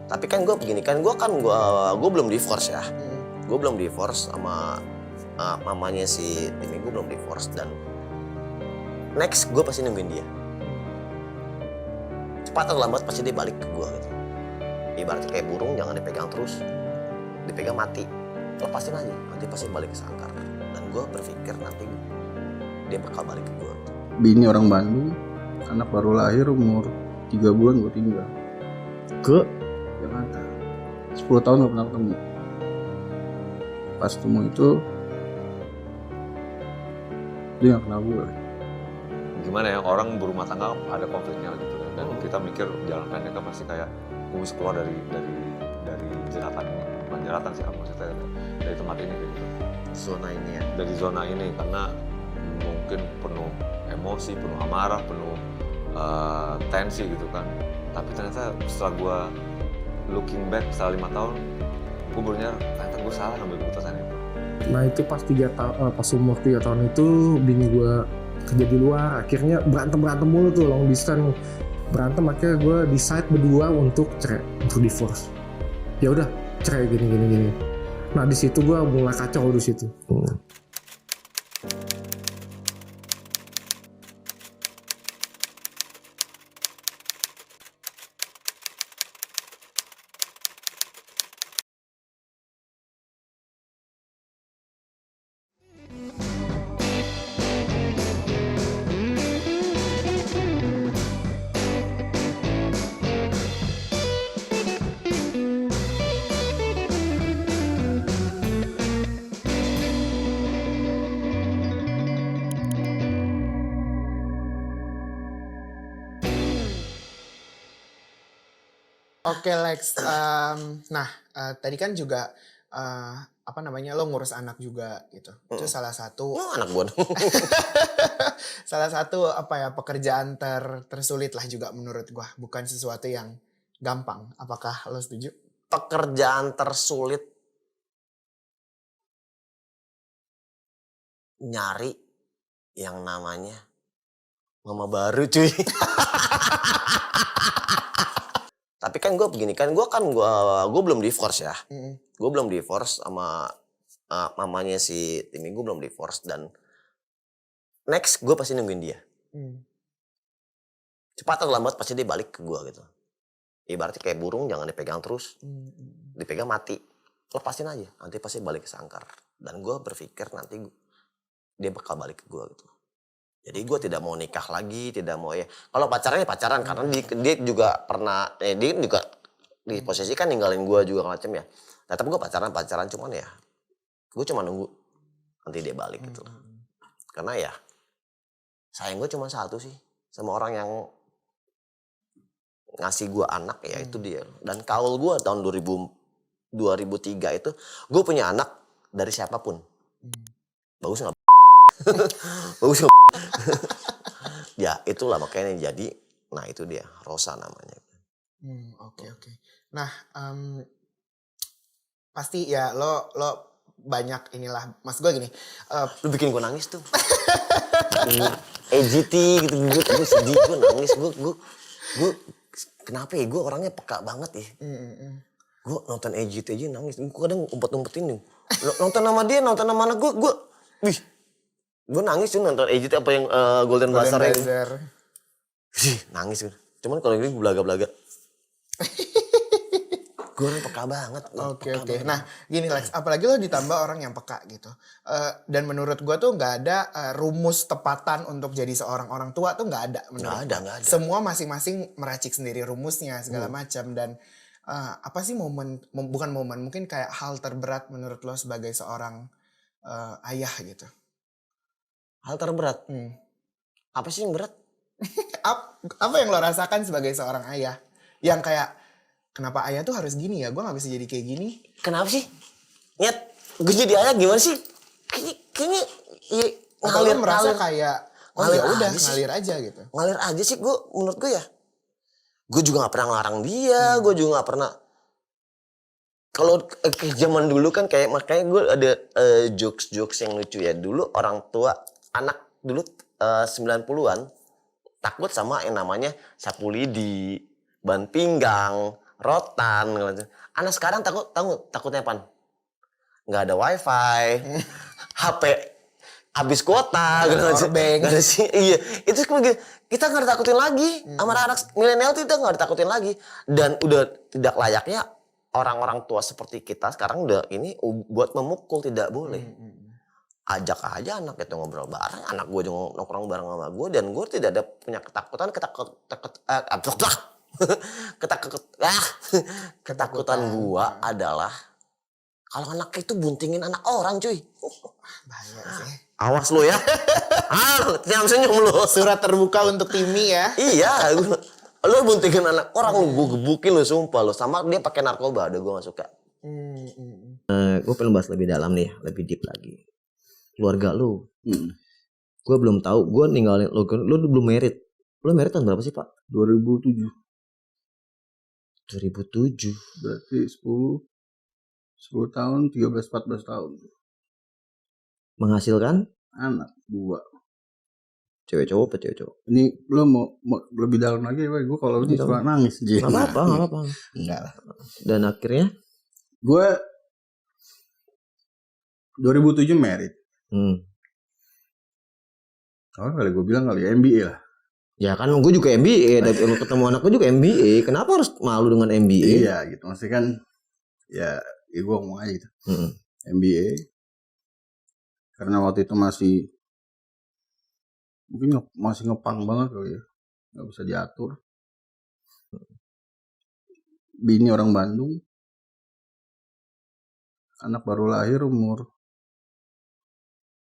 Tapi kan gue begini kan, gue belum divorce ya. Gue belum divorce sama mamanya si Timi, gue belum divorce, dan next gue pasti nungguin dia. Cepat atau lambat pasti dia balik ke gue gitu. Ibaratnya kayak burung, jangan dipegang terus, dipegang mati, lepasin aja, nanti pasti balik ke sangkar. Dan gue berpikir nanti dia bakal balik ke gue. Bini orang Bandung, anak baru lahir umur 3 bulan gue tinggal ke Jakarta. 10 tahun gak pernah ketemu. Pas ketemu itu dia gak kenal gue. Gimana ya, orang berumah tangga ada konfliknya gitu kan. Dan kita mikir jalan pendek kan pasti kayak gue bisa keluar dari jeratan ini. Bukan jeratan sih, maksudnya dari tempat ini gitu. Zona ini ya. Dari zona ini karena mungkin penuh emosi, penuh amarah, penuh tensi gitu kan. Tapi ternyata setelah gue looking back setelah 5 tahun, gue baru nyadar ternyata gue salah ngambil keputusan itu. Nah itu pas umur 3 tahun itu bini gue kerja di luar, akhirnya berantem mulu tuh, long distance berantem, akhirnya gue decide berdua untuk cerai, untuk divorce. Ya udah cerai gini. Nah di situ gue mulai kacau di situ. Oke Lex, tadi kan juga lo ngurus anak juga gitu. Itu salah satu Anak gue dong. salah satu pekerjaan tersulit lah juga menurut gua. Bukan sesuatu yang gampang. Apakah lo setuju? Pekerjaan tersulit nyari yang namanya mama baru, cuy. Tapi kan gue begini kan, gue belum divorce ya. Gue belum divorce sama mamanya si Timi, gue belum divorce, dan next gue pasti nungguin dia. Cepat atau lambat pasti dia balik ke gue gitu. Ibaratnya kayak burung, jangan dipegang terus, dipegang mati, lepasin aja, nanti pasti balik ke sangkar. Dan gue berpikir nanti dia bakal balik ke gue gitu. Jadi gue tidak mau nikah lagi, tidak mau ya. Kalau pacaran ya pacaran, karena dia juga pernah, dia juga di posisi kan ninggalin gue juga macam ya. Nah, tapi gue pacaran cuman ya, gue cuma nunggu nanti dia balik gitu. Karena ya, sayang gue cuma satu sih, sama orang yang ngasih gue anak, ya itu dia. Dan kaul gue tahun 2003 itu, gue punya anak dari siapapun. Bagus nggak? Bagus nggak? Ya itulah makanya jadi, nah itu dia, Rosa namanya. Oke. Nah pasti ya lo banyak inilah, mas gue gini. Lu bikin gue nangis tuh. EGT gitu, gue sedih, gue nangis, gue kenapa ya, gue orangnya peka banget ya. Gue nonton EGT aja nangis, gue kadang umpet-umpetin nih. Nonton sama dia, nonton sama anak gue nangis tuh nonton EGT apa yang Golden Blazer itu. Nangis gue. Cuman kalau ini gue belaga-belaga. Gue orang peka banget. Oke. Nah gini Lex, apalagi lo ditambah orang yang peka gitu. Dan menurut gue tuh gak ada rumus tepatan untuk jadi seorang orang tua tuh gak ada. Gak ada. Semua masing-masing meracik sendiri rumusnya segala macam. Dan apa sih bukan momen, mungkin kayak hal terberat menurut lo sebagai seorang ayah gitu. Hal terberat? Apa sih yang berat? Apa yang lo rasakan sebagai seorang ayah? Yang kayak, kenapa ayah tuh harus gini ya? Gue gak bisa jadi kayak gini. Kenapa sih? Nyet, gue jadi ayah gimana sih? Kayaknya ya, ngalir kayak, ngalir aja gitu. Ngalir aja sih, menurut gue ya. Gue juga gak pernah ngelarang dia, gue juga gak pernah. Kalau zaman dulu kan kayak, makanya gue ada jokes yang lucu ya. Dulu orang tua, anak dulu 90-an takut sama yang namanya sapu lidi, ban pinggang, rotan. Anak sekarang takutnya apaan? Nggak ada wifi, HP habis kuota, Powerbank. nggak ada sih. Iya, itu kita nggak ditakutin lagi. Sama anak milenial tuh kita nggak ditakutin lagi. Dan udah tidak layaknya orang-orang tua seperti kita sekarang udah ini buat memukul, tidak boleh. Ajak aja anak itu ngobrol bareng, anak gue juga nongkrong bareng sama gue, dan gue tidak ada punya ketakutan gue adalah kalau anak itu buntingin anak orang, cuy. Bahaya sih. Awas lu ya. Jangan senyum lu. Surat terbuka untuk Timmy ya. Iya, lu buntingin anak orang, lu gue gebukin lu, sumpah lu. Sama dia pakai narkoba, gue gak suka. Gue pengen bahas lebih dalam nih, lebih deep lagi. Keluarga lu. Gue belum tahu, gue ninggalin lu belum merit. Lu merit tahun berapa sih, Pak? 2007. 2007. Berarti 10 tahun, 13-14 tahun. Menghasilkan Anak 2. cewek cowok apa cewek cowok? Ini lo mau lebih dalam lagi ya, gue kalau ini suka nangis aja. Gak apa-apa. Enggak lah. Dan akhirnya? Gue 2007 merit. Oh kali gue bilang kali MBA lah. Ya kan gue juga MBA, dan lu ketemu anak gue juga MBA. Kenapa harus malu dengan MBA? Iya gitu, maksudnya kan ya gue ngomong aja gitu. MBA. Karena waktu itu masih ngepang banget kali ya. Gak bisa diatur. Bini orang Bandung. Anak baru lahir umur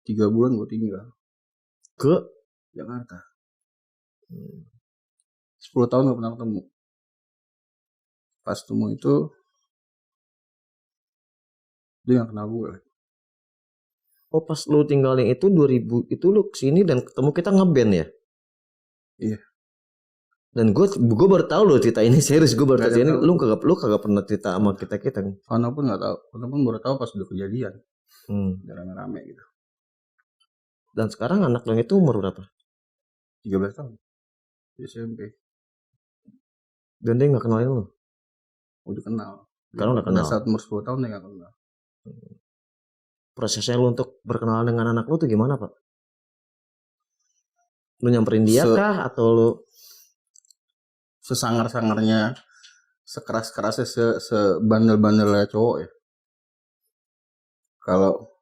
3 bulan gue tinggal. Ke Jakarta. 10 tahun gak pernah ketemu. Pas ketemu itu dia gak kenal gue. Oh, pas lu tinggalin itu 2000 itu lu kesini dan ketemu kita ngeband ya? Iya. Dan gue baru tahu lo cerita ini, serius gue baru tahu ini. Lu kagak pernah cerita sama kita. Fana pun nggak tahu. Fana pun baru tahu pas udah kejadian. Rame-rame gitu. Dan sekarang anak lo itu umur berapa? 13 tahun. Di SMP. Dan dia nggak kenalin lo? Udah kenal. Sekarang udah kenal. Saat umur 10 tahun dia nggak kenal. Prosesnya lo untuk berkenalan dengan anak lo tuh gimana, Pak? Lu nyamperin dia kah atau lu sesangar-sangarnya, sekeras-kerasnya, sebandel-bandelnya cowok ya? Kalau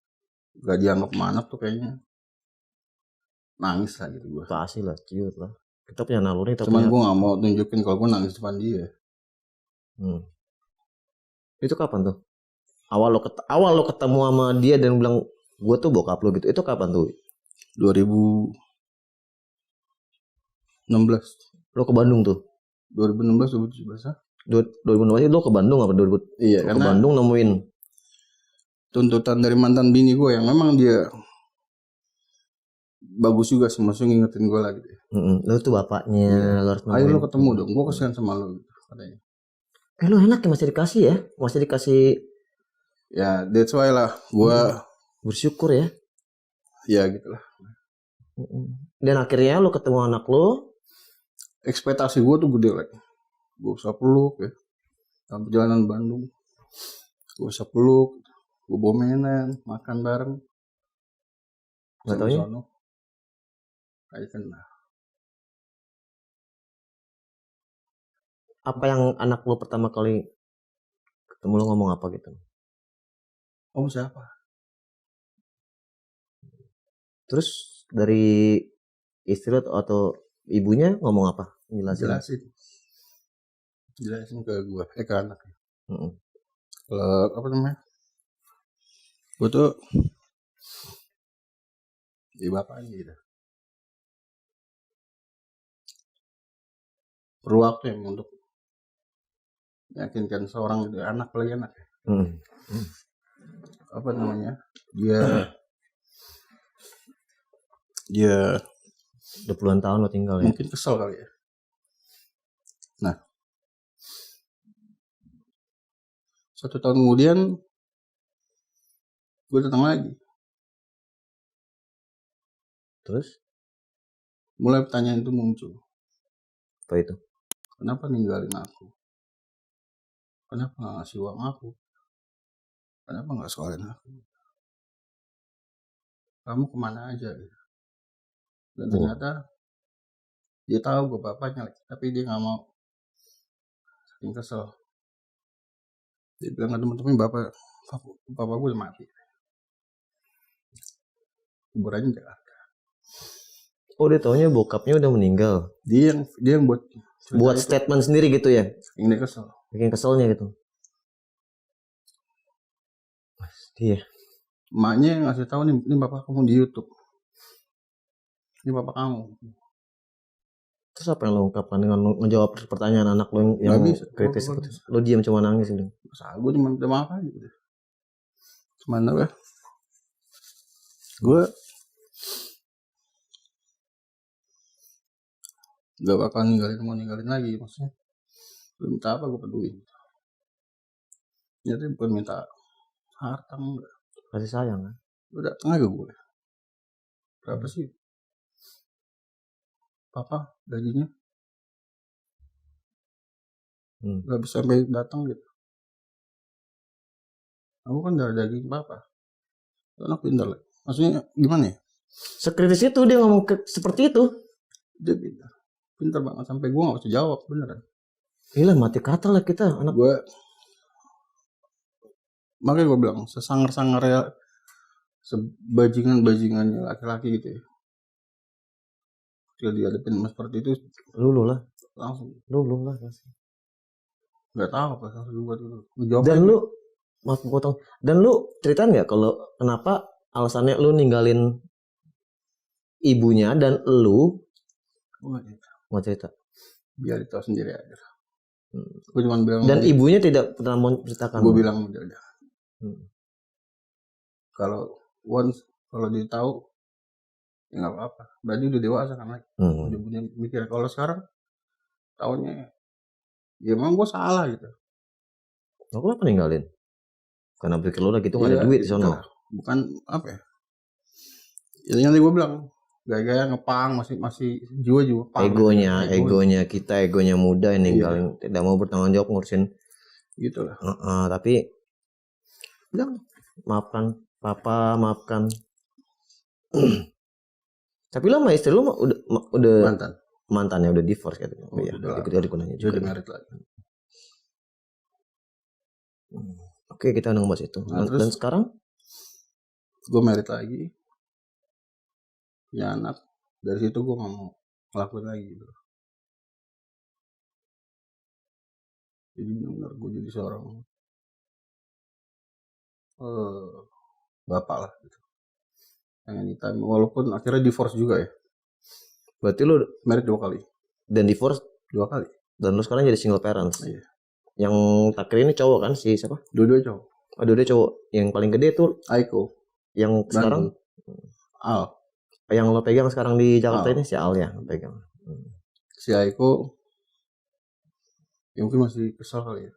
gak dianggap anak tuh kayaknya nangis lah gitu gue. pasti lah, ciut lah. Kita punya naluri. Cuman gue gak mau tunjukin kalau gue nangis depan dia. Itu kapan tuh? Awal lo ketemu sama dia dan bilang gue tuh bokap lo gitu. Itu kapan tuh? 2016. Lo ke Bandung tuh? 2016 2017 2016 lo ke Bandung apa 2000? Iya, ke Bandung nemuin tuntutan dari mantan bini gue yang memang dia bagus juga sih, maksudnya ngingetin gue lagi. Lo tuh bapaknya, lo harus ayo lo ketemu dong, gue kasihan sama lo gitu katanya. Lo enak ya masih dikasih ya, that's why lah gue bersyukur ya. Ya gitulah. Dan akhirnya lo ketemu anak lo. Ekspektasi gue tuh gede lagi. Gue bisa peluk ya. Dalam perjalanan Bandung. Gue bisa peluk. Gue bawa mainan. Makan bareng. Gak tau ya? Kayak kenal. Apa yang anak lo pertama kali ketemu lo ngomong apa gitu? Om siapa? Terus dari istri lo atau ibunya ngomong apa? Jelasin ke gue, ke anak. Kalau apa namanya? Gue tuh di bapaknya gitu. Perlu waktu yang untuk meyakinkan seorang gitu, anak apalagi anak. Apa namanya? Dia udah puluhan tahun lo tinggal ya. Mungkin kesel kali ya. Nah, 1 tahun kemudian gue datang lagi. Terus? Mulai pertanyaan itu muncul. Apa itu? Kenapa ninggalin aku? kenapa nggak ngasih uang aku, kenapa nggak sekolahin aku, kamu kemana aja gitu. Dan ternyata dia tahu gue bapaknya, tapi dia nggak mau, saking kesel. Dia bilang ke temen-temen, bapak gue udah mati, kuburannya Jakarta. Oh dia taunya bokapnya udah meninggal. Dia yang buat Buat statement sendiri gitu ya. saking dia kesel. Bikin keselnya gitu. Iya. Emaknya yang ngasih tahu, nih bapak kamu di YouTube, ini bapak kamu. Terus apa yang lo ungkapkan dengan lo ngejawab pertanyaan anak lo yang Nggak bisa, kritis gua gitu? Lo diam cuma nangis gitu. Masa gue cuma minta maaf aja gitu. Cuman apa, gue gak bakal ninggalin lagi, maksudnya gue minta apa gue peduli. Jadi bukan minta harta, enggak. Kasih sayang kan? Lu datang aja gue, berapa sih papa gajinya, gak bisa sampai datang gitu. Aku kan darah daging papa, anak pintar lah. Maksudnya gimana ya, Sekritis itu dia ngomong seperti itu. dia pintar banget sampai gue gak bisa jawab beneran. Gila mati kata lah kita anak. Gue makanya gue bilang sesangar-sangarnya, sebajingannya laki-laki gitu ya, ketika dihadapin seperti itu Lulu lah langsung pasti. nggak tahu apa harus buat itu. Ngejawab Dan aja. lu maaf potong. Dan lu ceritain nggak kalau kenapa alasannya lu ninggalin ibunya dan lu Gue nggak cerita. mau cerita. Biar ditahu sendiri aja. Gue cuma bilang. Dan ibunya tidak pernah mau ceritakan. Gue bilang udah. Kalau dia tahu ya nggak apa-apa. Berarti udah dewasa kan lagi. Udah punya mikir. Kalau sekarang taunya ya emang gue salah gitu. Lo kenapa ninggalin? Karena pikir lo lagi tuh nggak ada duit di sana. Bukan apa ya? Itu yang tadi gue bilang. Gaya-gaya ngepang, masih jiwa pang. Egonya muda yang ninggalin, tidak mau bertanggung jawab ngurusin gitu lah. Tapi bilang maafkan papa, maafkan. Tapi lo sama istri lo udah mantannya udah divorce katanya. Oh iya, udah dikunanya juga. Udah married lagi. Oke, kita udah ngebahas itu. Dan sekarang gue married lagi, punya anak. Dari situ gue gak mau ngelakuin lagi gitu. Jadi benar gue jadi seorang bapak lah gitu. Yang anytime, walaupun akhirnya divorce juga ya. Berarti lu married 2 kali. Dan divorce 2 kali. Dan lu sekarang jadi single parents. Iya. Yang terakhir ini cowok kan, si siapa? Dua-dua cowok. Dua-dua cowok. Yang paling gede tuh Aiko. Yang sekarang Al. Yang lo pegang sekarang di Jakarta ini si Al ya pegang. Si Aiko ya mungkin masih kesal kali ya.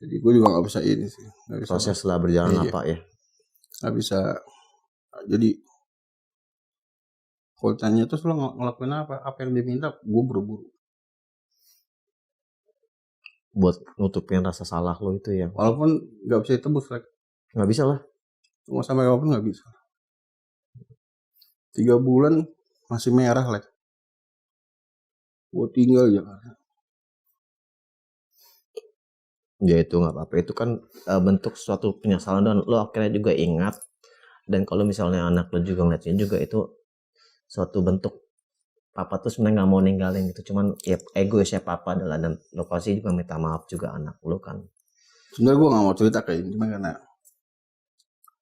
Jadi gue juga gak bisa ini sih. Gak bisa proses lah berjalan apa ya. Gak bisa. Jadi kalau tanya terus lo ngelakuin apa yang dia minta, gue buru-buru. Buat nutupin rasa salah lo itu ya. Walaupun gak bisa ditebus like. Gak bisa lah. Cuma sampai walaupun gak bisa. 3 bulan masih merah lah. Gue tinggal Jakarta. Ya itu nggak apa-apa. Itu kan bentuk suatu penyesalan dan lo akhirnya juga ingat. Dan kalau misalnya anak lo juga ngeliatnya juga itu suatu bentuk papa tuh sebenarnya nggak mau ninggalin gitu. Cuman ya egoisnya papa adalah dan lo pasti juga minta maaf juga anak lo kan. Sebenarnya gue nggak mau cerita kayak ini cuma karena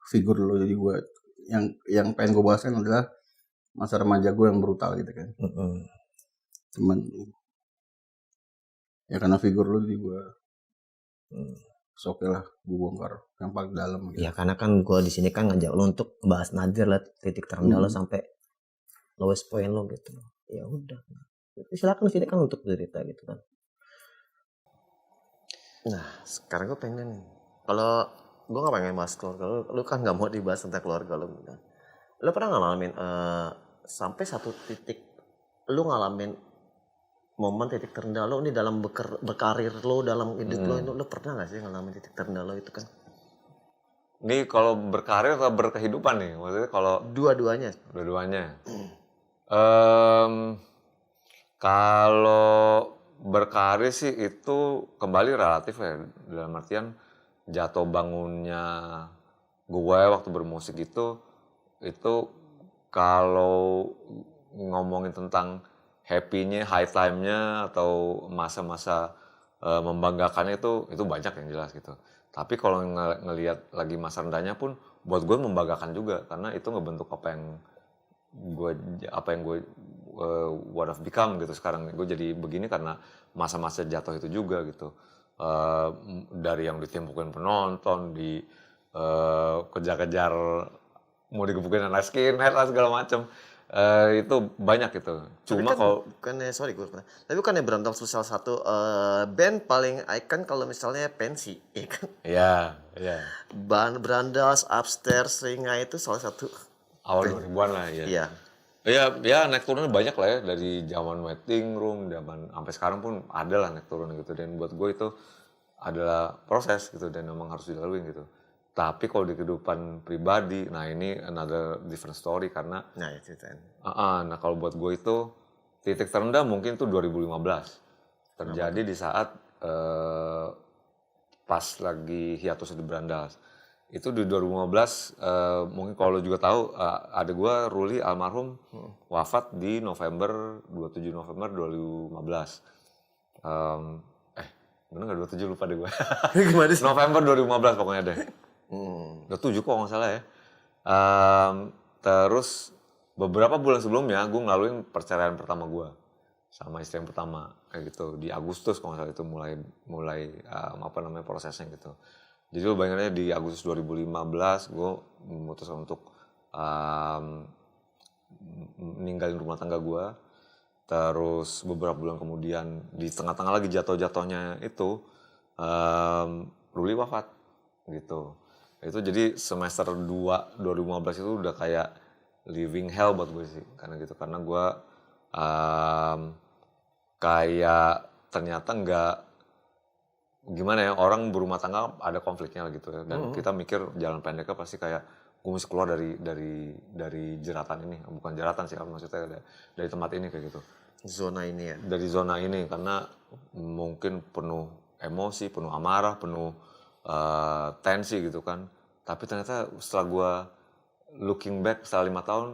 figur lo jadi gue yang pengen gue bahas kan adalah masa remaja gue yang brutal gitu kan. Cuman ya karena figur lo jadi gue oke lah gue bongkar yang paling dalam gitu. Ya karena kan gue di sini kan ngajak lo untuk bahas Nadir lah titik terendah lo sampai lowest point lo gitu. Ya udah. Silakan sini kan untuk cerita gitu kan. Nah sekarang gue pengen kalau gue nggak pengen bahas keluarga lo kan nggak mau dibahas tentang keluarga lo. Lo pernah ngalamin sampai satu titik lo ngalamin momen titik terendah lo nih dalam berkarir lo, dalam hidup lo pernah gak sih ngalamin titik terendah lo itu kan? Ini kalau berkarir atau berkehidupan nih, maksudnya kalau Dua-duanya. Kalau berkarir sih itu kembali relatif ya, dalam artian jatuh bangunnya gue waktu bermusik itu kalau ngomongin tentang happy-nya, high time-nya atau masa-masa membanggakannya itu banyak yang jelas gitu. Tapi kalau ngelihat lagi masa rendahnya pun buat gue membanggakan juga karena itu ngebentuk apa yang gue what I've become gitu sekarang. Gue jadi begini karena masa-masa jatuh itu juga gitu. Dari yang ditimpukin penonton, kejar-kejar mau digebukin anak skinhead lah segala macam. Itu banyak gitu. Cuma kalau tapi bukannya Berantem salah satu band paling ikon kalau misalnya pensi, ya kan? Iya. Brandas, Upstairs, Ringa itu salah satu awal 2000-an lah ya. Iya. Ya naik turunnya banyak lah ya dari zaman waiting room, zaman sampai sekarang pun ada lah naik turun gitu. Dan buat gue itu adalah proses gitu dan memang harus dilalui gitu. Tapi kalau di kehidupan pribadi, nah ini another different story karena nah kalau buat gue itu titik terendah mungkin itu 2015 terjadi di saat pas lagi hiatus di Brandas. Itu di 2015 mungkin kalau lo juga tahu ada gue Ruli almarhum wafat di 27 November 2015. Bener nggak 27 lupa deh gue. Gimana sih? November 2015 pokoknya deh. 27 kok nggak salah ya. Terus beberapa bulan sebelumnya gue ngelaluin perceraian pertama gue sama istri yang pertama kayak gitu di Agustus kalau nggak salah itu mulai prosesnya gitu. Jadi lo bayangannya di Agustus 2015 gue memutuskan untuk ninggalin rumah tangga gue. Terus beberapa bulan kemudian di tengah-tengah lagi jatuh-jatuhnya itu Ruli wafat gitu. Itu jadi semester 2 2015 itu udah kayak living hell buat gue sih karena gue kayak ternyata nggak gimana ya, orang berumah tangga ada konfliknya gitu ya. Dan kita mikir jalan pendeknya pasti kayak gue mesti keluar dari jeratan ini, bukan jeratan sih maksudnya dari tempat ini kayak gitu. Zona ini ya. Dari zona ini karena mungkin penuh emosi, penuh amarah, penuh tensi gitu kan. Tapi ternyata setelah gue looking back setelah 5 tahun,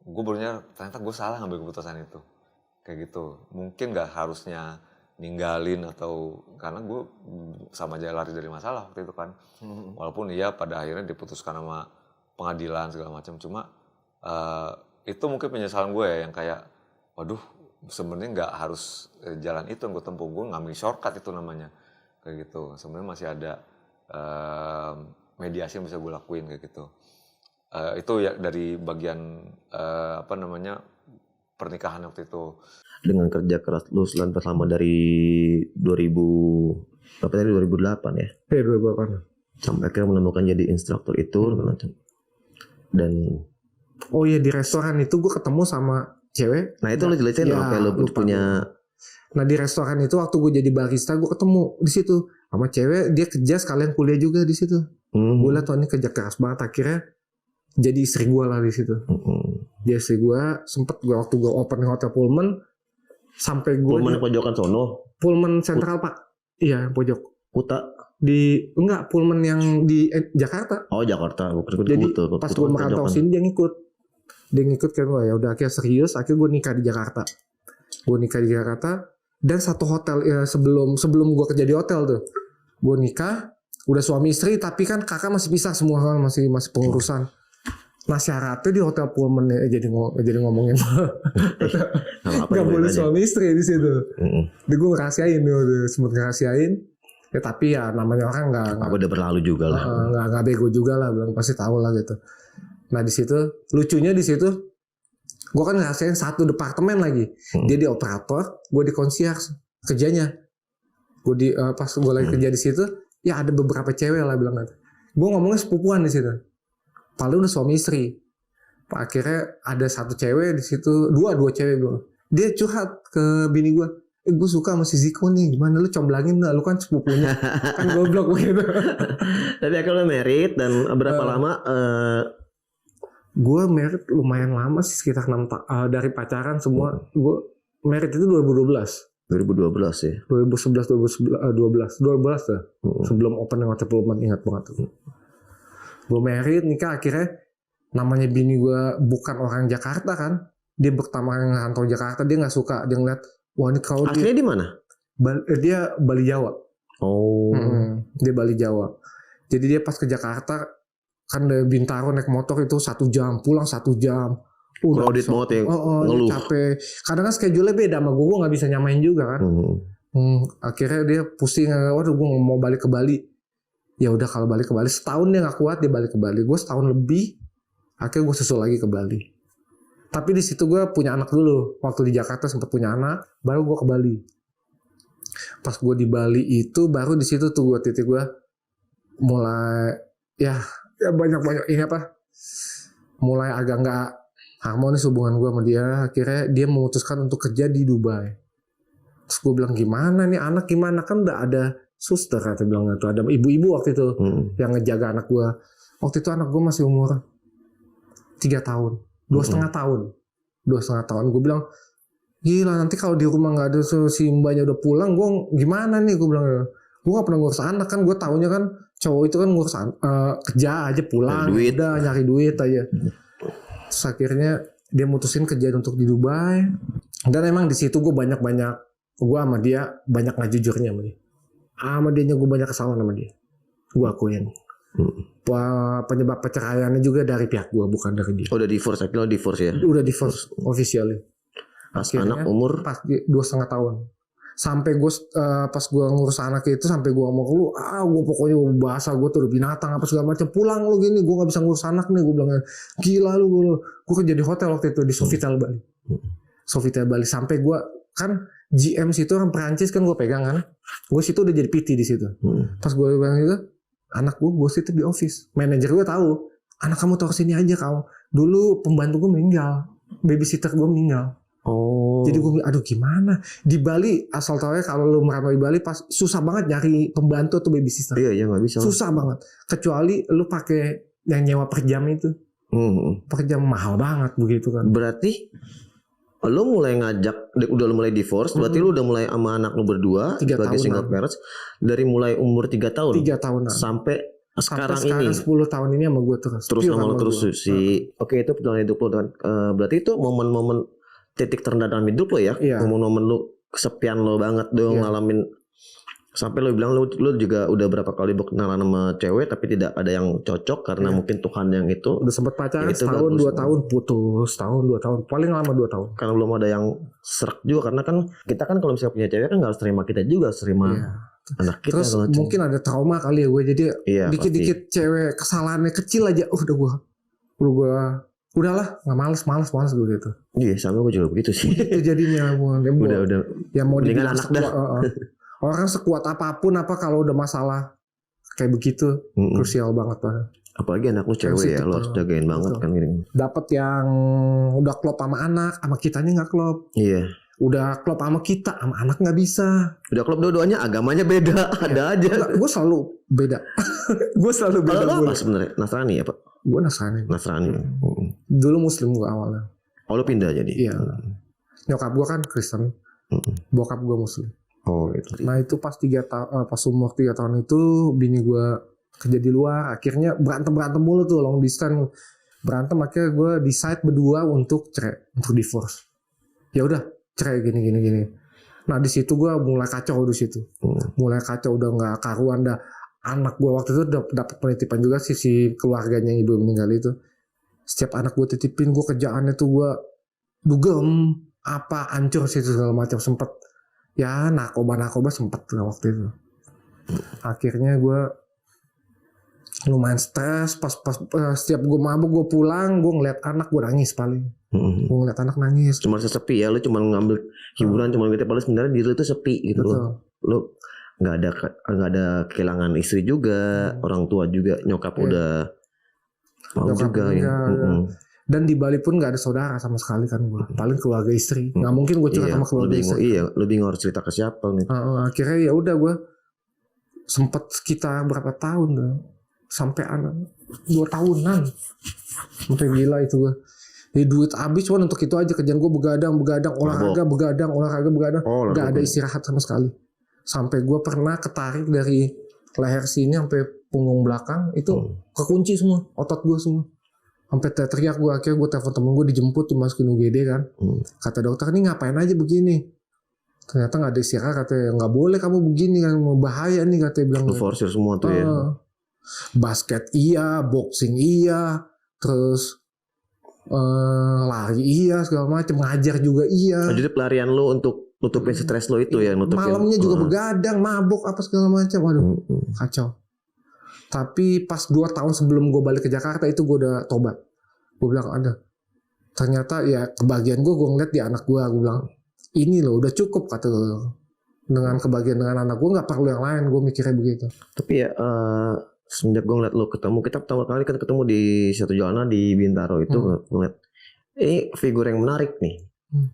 gue barunya ternyata gue salah ngambil keputusan itu. Kayak gitu. Mungkin gak harusnya ninggalin atau karena gue sama aja lari dari masalah waktu itu kan. Walaupun iya pada akhirnya diputuskan sama pengadilan segala macam. Cuma itu mungkin penyesalan gue ya yang kayak waduh sebenarnya nggak harus jalan itu yang gue tempuh, gue ngambil shortcut itu namanya kayak gitu. Sebenarnya masih ada mediasi yang bisa gue lakuin kayak gitu. Itu ya dari bagian pernikahan waktu itu. Dengan kerja keras lu selama dari 2008 ya? Iya 2008. Sampai akhirnya menemukan jadi instruktur itu dan oh iya di restoran itu gue ketemu sama cewek. Nah itu lo jelasin apa lo punya. Nah di restoran itu waktu gue jadi barista gue ketemu di situ sama cewek, dia kerja sekalian kuliah juga di situ. Gue liat tuh ini kerja keras banget, akhirnya jadi istri gue lah di situ. Dia istri gue sempet gue waktu gue open hotel Pullman sampai gue Pullman pojokan sono. Pullman Central Pak. Iya pojok. Kuta. Enggak Pullman yang di Jakarta. Oh Jakarta. Jadi pas gue merantau sini dia ngikut kan gue ya udah akhirnya serius, akhirnya gue nikah di Jakarta. Dan satu hotel ya sebelum gue kerja di hotel tuh gue nikah udah suami istri tapi kan kakak masih pisah semua kan masih pengurusan. Nah syaratnya di hotel Pullman ya jadi ngomongin nggak boleh suami istri di situ. Jadi gue sempet ngerahasiain ya tapi ya namanya orang nggak udah berlalu juga lah nggak bego juga lah bilang pasti tahu lah gitu. Nah di situ lucunya di situ gue kan ngerasain satu departemen lagi. Dia di operator, gue di concierge kerjanya. Gue pas gue lagi kerja di situ, ya ada beberapa cewek lah bilang gitu. Gue ngomongnya sepupuan di situ. Paling udah suami istri. Akhirnya ada satu cewek di situ, dua cewek bilang. Dia curhat ke bini gue. gue suka sama si Ziko nih, gimana lu comblangin lah, lu kan sepupunya. Kan goblok begitu. Tapi akhirnya married dan berapa lama? Gue married lumayan lama sih, sekitar 6 tahun. Dari pacaran semua, gue married itu 2012. 2012 ya. 2011 dah. Sebelum open yang Development, ingat banget tuh. Gue married, nikah, akhirnya namanya bini gue bukan orang Jakarta kan. Dia pertama ngantau Jakarta, dia nggak suka, dia ngeliat, wah ini kalau Akhirnya di mana? dia Bali Jawa. Oh. Dia Bali Jawa. Jadi dia pas ke Jakarta kan dari Bintaro naik motor itu 1 jam, pulang 1 jam. Crowded banget ya, ngeluh. Capek. Kadang kan schedule-nya beda sama gue nggak bisa nyamain juga kan. Akhirnya dia pusing, waduh gue mau balik ke Bali. Ya udah kalau balik ke Bali, setahun dia nggak kuat, dia balik ke Bali. Gue setahun lebih, akhirnya gue susul lagi ke Bali. Tapi di situ gue punya anak dulu. Waktu di Jakarta sempat punya anak, baru gue ke Bali. Pas gue di Bali itu, baru di situ tuh titik gue mulai ya banyak ini apa? Mulai agak nggak harmonis hubungan gue sama dia. Akhirnya dia memutuskan untuk kerja di Dubai. Terus gue bilang, gimana nih anak, gimana, kan udah ada suster, kata bilang itu ada ibu-ibu waktu itu yang ngejaga anak gue. Waktu itu anak gue masih umur 3 tahun, 2,5 tahun, 2,5 tahun. Gue bilang, gila nanti kalau di rumah nggak ada si mbaknya udah pulang, gue gimana nih? Gue bilang, gue gak pernah ngurus anak kan, gue taunya kan cowok itu kan ngurus kerja aja pulang, udah nyari duit aja. Terus akhirnya dia mutusin kerja untuk di Dubai, dan emang di situ gue banyak gue sama dia banyak nggak jujurnya sama dia gue banyak kesalahan sama dia, gue akuin. Penyebab perceraiannya juga dari pihak gue, bukan dari dia. Udah divorce, akhirnya divorce ya? Udah divorce officially. Pas anak umur? Pas 2,5 tahun. Sampai gue pas gue ngurus anak itu, sampai gue ngomong lu, gue pokoknya bahasa gue tuh udah binatang apa segala macam, pulang lu gini, gue nggak bisa ngurus anak nih, gue bilang gila lu. Gue kerja di hotel waktu itu di Sofitel Bali. Sofitel Bali, sampai gue kan GM situ orang Perancis kan, gue pegang kan, gue situ udah jadi PT di situ. Pas gue bilang gitu, anak gue situ di office, manajer gue tahu, anak kamu taruh sini aja kamu. Dulu pembantu gue meninggal, babysitter gue meninggal. Oh. Jadi gue bilang, aduh gimana di Bali, asal tau ya kalau lu merantau di Bali pas susah banget nyari pembantu atau babysitter. Iya nggak bisa. Susah banget, kecuali lu pakai yang nyewa per jam itu. Per jam mahal banget begitu kan. Berarti lu mulai udah lu mulai divorce, berarti lu udah mulai sama anak lu berdua sebagai single parents dari mulai umur 3 tahun. 3 tahunan. Sampai sekarang ini 10 tahun ini sama gue terus. Sama lu terus si. Oke, itu perjalanan hidup lu kan. Berarti itu momen-momen titik terendah dalam hidup lo ya. Iya. Momen-momen lu kesepian lo banget dong, ngalamin sampai lo bilang lu juga udah berapa kali berkenalan sama cewek tapi tidak ada yang cocok karena mungkin Tuhan yang itu. Udah sempat pacaran setahun 2 tahun putus, setahun 2 tahun, paling lama 2 tahun. Karena belum ada yang serak juga, karena kan kita kan kalau misalnya punya cewek kan nggak harus terima kita juga, harus terima anak kita. Terus mungkin ada trauma kali ya gue, jadi dikit-dikit cewek kesalahannya kecil aja, udahlah nggak males gue gitu. Iya, sama gue juga begitu sih. Itu jadinya udah ya mau dengan dibilang anak dah. Orang sekuat apapun kalau udah masalah kayak begitu krusial banget lah. Apalagi anak lu cewek ya, lo harus jagain banget kan gini. Dapat yang udah klop sama anak, sama kitanya nggak klop. Iya. Udah klop sama kita, sama anak nggak bisa. Udah klop dua-duanya, agamanya beda, ada aja. Gue selalu beda. Gue selalu beda. Kalau apa sebenarnya? Nasrani ya Pak? Gue Nasrani. Dulu Muslim gue awalnya. Oh lu pindah jadi? Iya. Nyokap gue kan Kristen, bokap gue Muslim. Oh itu. Nah itu pas umur 3 tahun itu bini gue kerja di luar, akhirnya berantem mulu tuh, long distance berantem, akhirnya gue decide berdua untuk cerai, untuk divorce. Ya udah cerai gini. Nah di situ gue mulai kacau di situ, udah nggak karuan dah. Anak gue waktu itu dapat penitipan juga si keluarganya ibu meninggal itu. Setiap anak gue titipin, gue kerjaannya tuh gue dugem hancur situ segala macam, sempet ya narkoba sempet lah waktu itu. Akhirnya gue lumayan stres pas setiap gue mabuk, gue pulang, gue ngeliat anak, gue nangis paling. Gue ngeliat anak nangis. Cuma sepi ya, lu cuma ngambil hiburan, cuma gitu, padahal sebenarnya diri lu itu sepi gitu. Lu nggak ada kehilangan istri juga, orang tua juga, nyokap udah mau juga ya. Dan di Bali pun nggak ada saudara sama sekali kan gue, paling keluarga istri. Nggak mungkin gue curhat sama keluarga istri. Lu bingung harus cerita ke siapa nih. Akhirnya ya udah gue sempet sekitar berapa tahun tuh, sampai 2 tahunan, sampai gila itu gue. Jadi duit habis cuman untuk itu aja, kerjaan gue begadang, olahraga, begadang, nggak ada istirahat sama sekali. Sampai gue pernah ketarik dari leher sini sampai punggung belakang itu kekunci semua, otot gue semua. Sampai teriak gue, akhirnya gue telepon temen gue, dijemput dimasukin UGD kan. Kata dokter, ini ngapain aja begini? Ternyata nggak ada istirahat, katanya nggak boleh kamu begini kan, mau bahaya nih katanya bilang. Lu forsir semua tuh ya. Basket iya, boxing iya, terus lari iya, segala macam, ngajar juga iya. Jadi pelarian lu untuk nutupin stres lo itu ya, nutupin. Malamnya juga begadang, mabuk apa segala macam, waduh kacau. Tapi pas 2 tahun sebelum gue balik ke Jakarta itu gue udah tobat. Gue bilang ada. Ternyata ya kebahagiaan gue ngeliat di anak gue bilang ini loh udah cukup kata gue. Dengan kebahagiaan dengan anak gue nggak perlu yang lain, gue mikirnya begitu. Tapi ya semenjak gue ngeliat lo ketemu, kita pertama kali kan ketemu di satu jalanan di Bintaro itu, ngeliat ini figur yang menarik nih.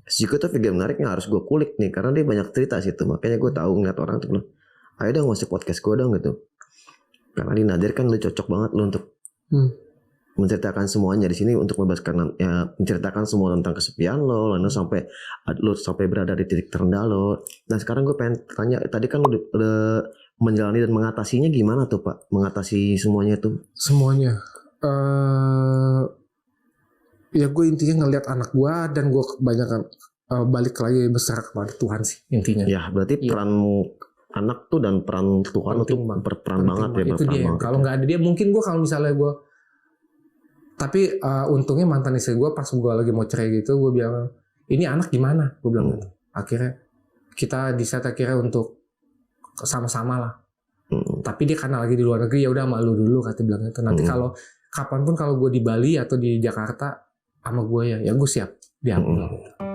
Jika tuh figur menarik yang harus gue kulik nih, karena dia banyak cerita situ. Makanya gue tahu ngeliat orang tuh bilang, ayo dong masuk podcast gue dong gitu. Karena di Nadir kan lu cocok banget lu untuk menceritakan semuanya di sini, untuk membebaskan ya, menceritakan semua tentang kesepian lo, lalu sampai berada di titik terendah lo. Dan sekarang gue pengen tanya, tadi kan lu udah menjalani dan mengatasinya gimana tuh Pak? Mengatasi semuanya tuh? Semuanya. Ya gue intinya ngelihat anak gue dan gue kebanyakan balik lagi besar kepada Tuhan sih intinya. Ya berarti peran anak tuh dan peran Tuhan itu berperan banget ya. Itu dia. Kalau nggak ada dia mungkin gue kalau misalnya gue. Tapi untungnya mantan istri gue pas gue lagi mau cerai gitu gue bilang ini anak gimana? Gue bilang gitu. Akhirnya kita decide akhirnya untuk sama-sama lah. Tapi dia karena lagi di luar negeri ya udah malu dulu kata bilang itu. Nanti kalau kapanpun kalau gue di Bali atau di Jakarta sama gue ya gue siap dia bilang gitu.